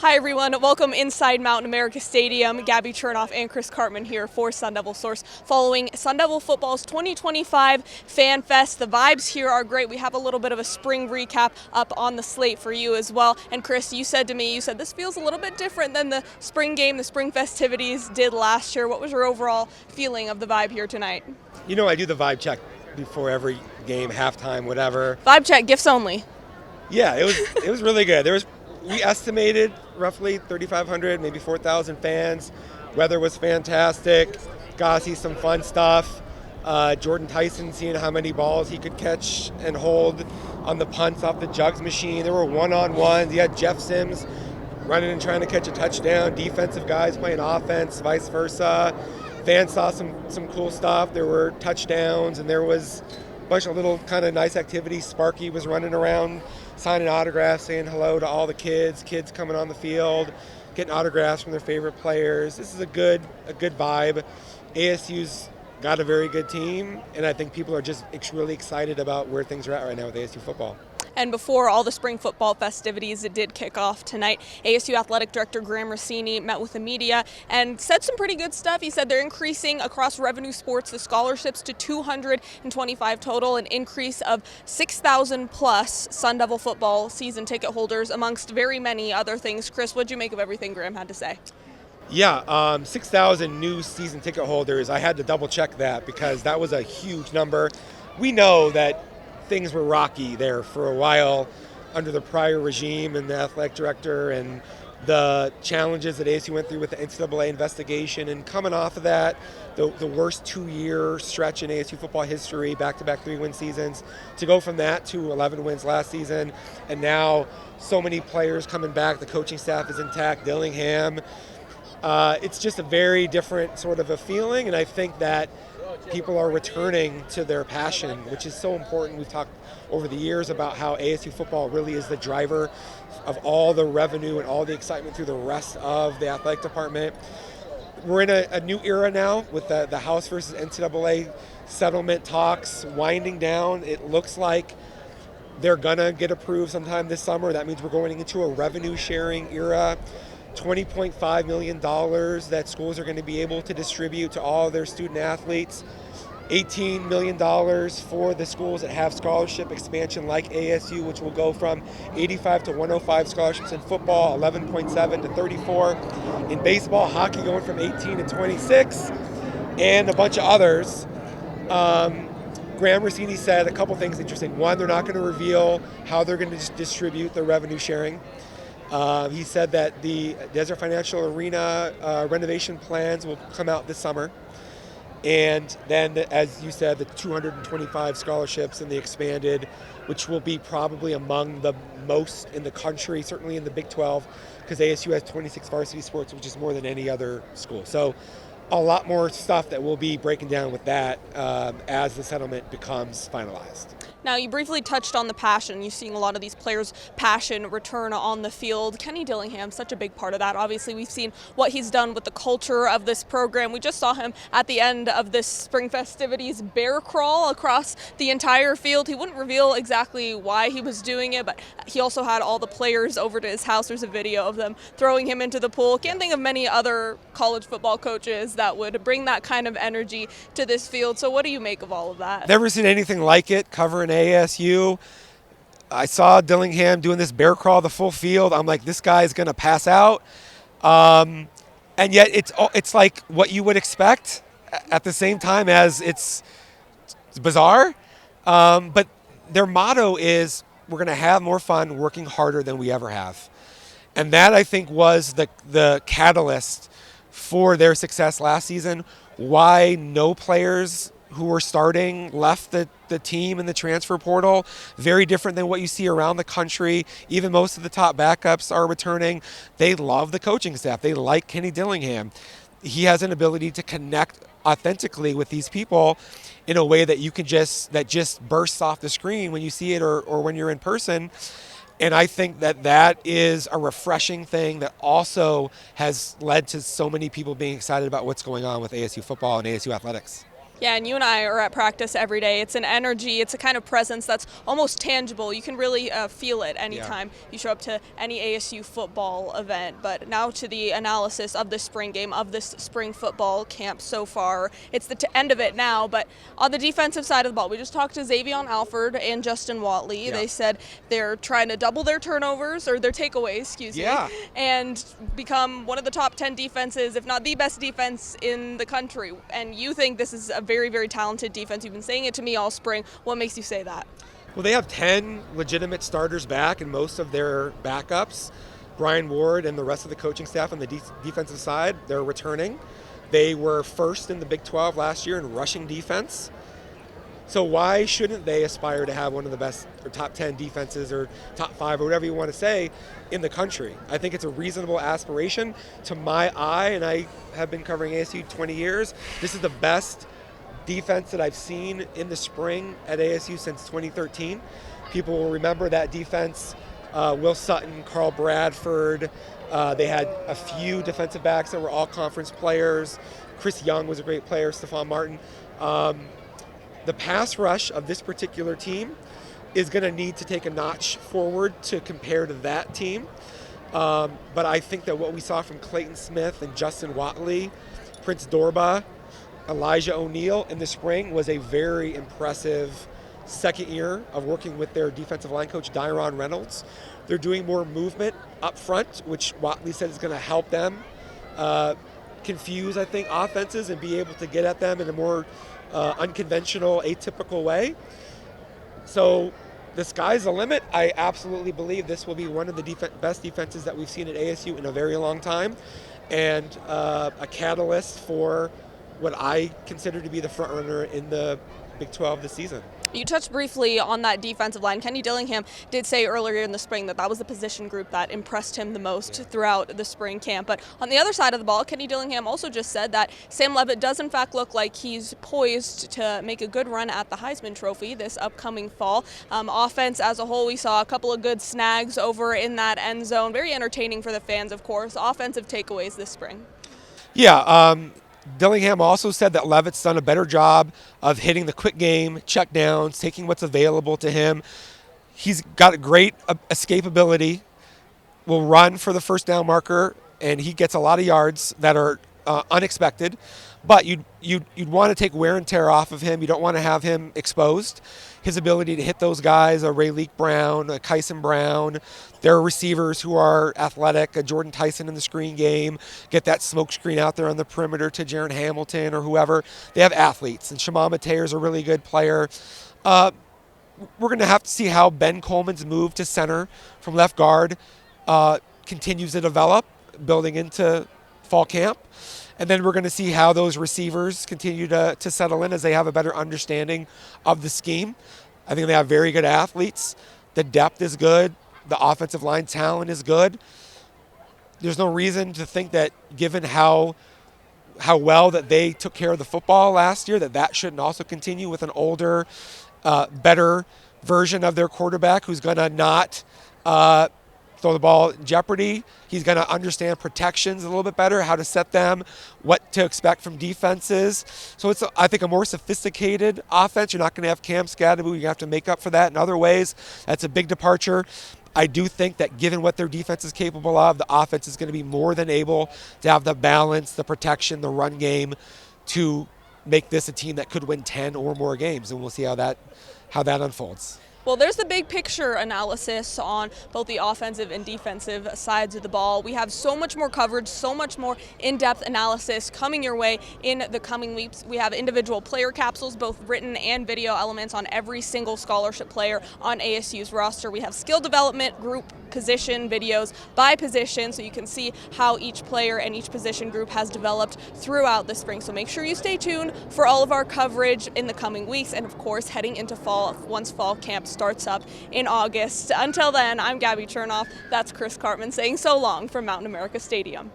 Hi everyone, welcome inside Mountain America Stadium. Gabby Chernoff and Chris Cartman here for Sun Devil Source following Sun Devil Football's 2025 FanFest. The vibes here are great. We have a little bit of a spring recap up on the slate for you as well. And Chris, you said to me, this feels a little bit different than the spring game, the spring festivities did last year. What was your overall feeling of the vibe here tonight? You know, I do the vibe check before every game, halftime, whatever. Vibe check, gifts only. Yeah, it was really good. We estimated roughly 3,500, maybe 4,000 fans. Weather was fantastic. Got to see some fun stuff. Jordan Tyson seeing how many balls he could catch and hold on the punts off the jugs machine. There were one-on-ones. You had Jeff Sims running and trying to catch a touchdown. Defensive guys playing offense, vice versa. Fans saw some cool stuff. There were touchdowns, and there was a bunch of little kind of nice activities. Sparky was running around signing autographs, saying hello to all the kids coming on the field, getting autographs from their favorite players. This is a good vibe. ASU's got a very good team, and I think people are just really excited about where things are at right now with ASU football. And before all the spring football festivities that did kick off tonight, ASU Athletic Director Graham Rossini met with the media and said some pretty good stuff. He said they're increasing across revenue sports the scholarships to 225 total, an increase of 6,000 plus Sun Devil football season ticket holders, amongst very many other things. Chris, what'd you make of everything Graham had to say? Yeah, 6,000 new season ticket holders. I had to double check that because that was a huge number. We know that things were rocky there for a while under the prior regime and the athletic director and the challenges that ASU went through with the NCAA investigation, and coming off of that, the worst 2-year stretch in ASU football history, back-to-back 3-win seasons, to go from that to 11 wins last season, and now so many players coming back, the coaching staff is intact, Dillingham. It's just a very different sort of a feeling, and I think that people are returning to their passion, which is so important. We've talked over the years about how ASU football really is the driver of all the revenue and all the excitement through the rest of the athletic department. We're in a new era now with the House versus NCAA settlement talks winding down. It looks like they're going to get approved sometime this summer. That means we're going into a revenue sharing era. $20.5 million that schools are going to be able to distribute to all of their student athletes. $18 million for the schools that have scholarship expansion like ASU, which will go from 85 to 105 scholarships in football, 11.7 to 34 in baseball, hockey going from 18 to 26, and a bunch of others. Graham Rossini said a couple things interesting. One, they're not going to reveal how they're going to distribute the revenue sharing. He said that the Desert Financial Arena renovation plans will come out this summer. And then, as you said, the 225 scholarships and the expanded, which will be probably among the most in the country, certainly in the Big 12, because ASU has 26 varsity sports, which is more than any other school. So a lot more stuff that we'll be breaking down with that as the settlement becomes finalized. Now, you briefly touched on the passion. You're seeing a lot of these players' passion return on the field. Kenny Dillingham, such a big part of that. Obviously, we've seen what he's done with the culture of this program. We just saw him at the end of this spring festivities bear crawl across the entire field. He wouldn't reveal exactly why he was doing it, but he also had all the players over to his house. There's a video of them throwing him into the pool. Can't think of many other college football coaches that would bring that kind of energy to this field. So what do you make of all of that? Never seen anything like it covering ASU. I saw Dillingham doing this bear crawl the full field. I'm like, this guy's going to pass out. And yet it's like what you would expect at the same time as it's bizarre. But their motto is, we're going to have more fun working harder than we ever have. And that, I think, was the catalyst for their success last season. Why no players who were starting left the team in the transfer portal. Very different than what you see around the country. Even most of the top backups are returning. They love the coaching staff. They like Kenny Dillingham. He has an ability to connect authentically with these people in a way that just bursts off the screen when you see it or when you're in person. And I think that is a refreshing thing that also has led to so many people being excited about what's going on with ASU football and ASU athletics. Yeah, and you and I are at practice every day. It's an energy, it's a kind of presence that's almost tangible. You can really feel it anytime you show up to any ASU football event. But now to the analysis of this spring game, of this spring football camp so far. It's the end of it now, but on the defensive side of the ball, we just talked to Xavion Alford and Justin Watley. Yeah. They said they're trying to double their turnovers, or their takeaways, excuse me, and become one of the top 10 defenses, if not the best defense in the country. And you think this is a very, very talented defense. You've been saying it to me all spring. What makes you say that? Well, they have 10 legitimate starters back, and most of their backups, Brian Ward and the rest of the coaching staff on the defensive side, they're returning. They were first in the Big 12 last year in rushing defense. So why shouldn't they aspire to have one of the best or top 10 defenses or top 5 or whatever you want to say in the country? I think it's a reasonable aspiration to my eye, and I have been covering ASU 20 years. This is the best defense that I've seen in the spring at ASU since 2013. People will remember that defense. Will Sutton, Carl Bradford. They had a few defensive backs that were all conference players. Chris Young was a great player, Stephon Martin. The pass rush of this particular team is going to need to take a notch forward to compare to that team. But I think that what we saw from Clayton Smith and Justin Watley, Prince Dorba, Elijah O'Neal in the spring was a very impressive second year of working with their defensive line coach, Dyron Reynolds. They're doing more movement up front, which Watley said is going to help them confuse, I think, offenses and be able to get at them in a more unconventional, atypical way. So the sky's the limit. I absolutely believe this will be one of the best defenses that we've seen at ASU in a very long time, and a catalyst for what I consider to be the front runner in the Big 12 this season. You touched briefly on that defensive line. Kenny Dillingham did say earlier in the spring that was the position group that impressed him the most throughout the spring camp. But on the other side of the ball, Kenny Dillingham also just said that Sam Leavitt does in fact look like he's poised to make a good run at the Heisman Trophy this upcoming fall. Offense as a whole, we saw a couple of good snags over in that end zone. Very entertaining for the fans, of course. Offensive takeaways this spring. Yeah, Dillingham also said that Leavitt's done a better job of hitting the quick game, check downs, taking what's available to him. He's got a great escapability, will run for the first down marker, and he gets a lot of yards that are unexpected. But you'd want to take wear and tear off of him. You don't want to have him exposed. His ability to hit those guys, a Ray Leak Brown, a Kyson Brown, there are receivers who are athletic, a Jordan Tyson in the screen game, get that smoke screen out there on the perimeter to Jaron Hamilton or whoever. They have athletes, and Shamama Taylor is a really good player. We're going to have to see how Ben Coleman's move to center from left guard continues to develop, building into fall camp. And then we're going to see how those receivers continue to settle in as they have a better understanding of the scheme. I think they have very good athletes. The depth is good. The offensive line talent is good. There's no reason to think that given how well that they took care of the football last year, that shouldn't also continue with an older, better version of their quarterback who's going to not throw the ball in jeopardy. He's going to understand protections a little bit better, how to set them, what to expect from defenses. So it's, I think, a more sophisticated offense. You're not going to have Cam Scadaboo. You have to make up for that in other ways. That's a big departure. I do think that given what their defense is capable of, the offense is going to be more than able to have the balance, the protection, the run game to make this a team that could win 10 or more games. And we'll see how that unfolds. Well, there's the big picture analysis on both the offensive and defensive sides of the ball. We have so much more coverage, so much more in-depth analysis coming your way in the coming weeks. We have individual player capsules, both written and video elements on every single scholarship player on ASU's roster. We have skill development, group position videos by position, so you can see how each player and each position group has developed throughout the spring. So make sure you stay tuned for all of our coverage in the coming weeks, and of course heading into fall once fall camp starts up in August. Until then, I'm Gabby Chernoff. That's Chris Cartman saying so long from Mountain America Stadium.